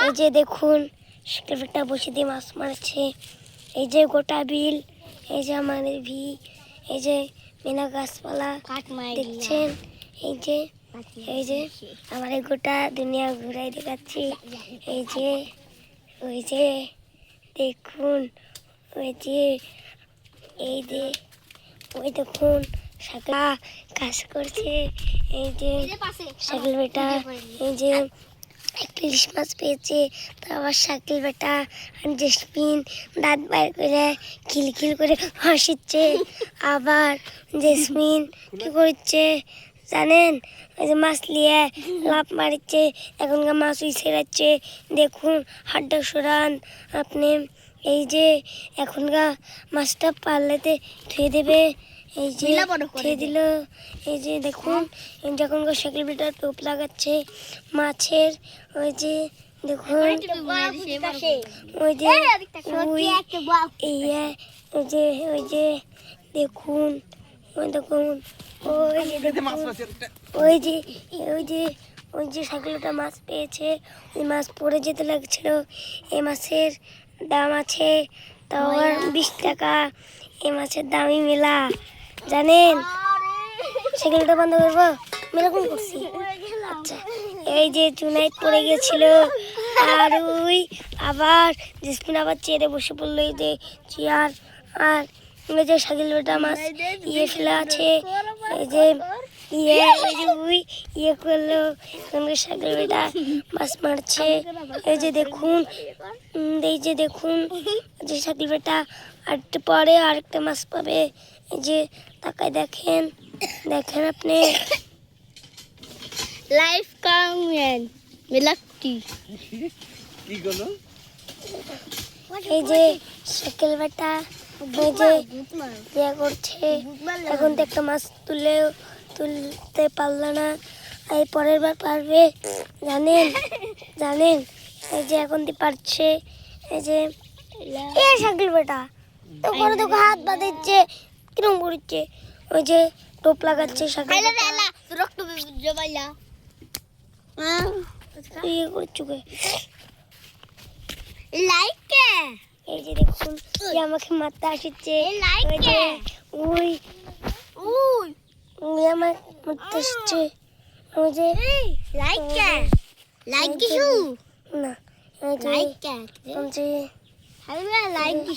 এই যে দেখুন সাইকেল বেটা বসে দিয়ে মাছ মারছে। এই যে গোটা বিল, এই যে আমাদের ভি, এই যে মেনা গাছপালা দেখছেন। এই যে আমার এই গোটা দুনিয়া ঘুরাই দেখাচ্ছি। এই যে ওই যে দেখুন, ওই যে এই যে ওই দেখুন সাইকেল কাজ করছে। এই যে সাইকেল বেটা এই যে একটা ইলিশ মাছ পেয়েছে, তো আবার সাইকেল বেটা জেসমিন দাঁত বাইর করে খিলখিল করে হাসিচ্ছে। আবার জেসমিন কি করছে জানেন, ওই যে মাছ নিয়ে লাফ মারিচ্ছে, এখনকার মাছ ছেড়াচ্ছে। দেখুন হাড্ডা সরান আপনি। এই যে এখনকার মাছটা পাল্লাতে ধুয়ে দেবে, এই যে ধুয়ে দিল। এই যে দেখুন যখনকার সাইকেল বেটা টোপ লাগাচ্ছে মাছের। ওই যে দেখুন ওই যে ওই যে ওই যে দেখুন ওই দেখুন ওই যে ওই যে ওই যে ওই যে সাইকেলটা মাছ পেয়েছে, ওই মাছ পড়ে যেতে লাগছিল। এই মাছের দাম আছে তাও আর 20 টাকা। এই মাছের দামই মেলা জানেন। সাইকেলটা বন্ধ করবো, এরকম করছি। আচ্ছা এই যে চুনাইট পড়ে গেছিল, আর ওই আবার জেসমিন আবার চেয়ারে বসে পড়লো। এই যে চেয়ার, আর এই যে সাইকেল বেটা মাছ ফেলা আছে। এই যে ইয়ে করলো সাইকেল বেটা মাছ মারছে। এই যে দেখুন যে সাইকেল বেটা আরেকটু পরে আরেকটা মাছ পাবে। এই যে তাকায় দেখেন আপনি। লাইফ কমেন্ট মিলাক্তি কি করলো? এই যে সাইকেল বেটা এই যে ইয়ে করছে, এখন তো একটা মাছ তুলতে পারলো না, এই পরের বার পারবে জানেন। এই যে এখন দিয়ে পারছে। এই যে সাইকেল বেটা তো করে দেখো হাত বাঁধাচ্ছে কিরম করছে। ওই যে টোপ লাগাচ্ছে সাইকেল ইয়ে করছে। এই যে দেখুন আমাকে মারতে আসছে। ওই যে ওই আমার মারতে আসছে। ওই যে না এই যে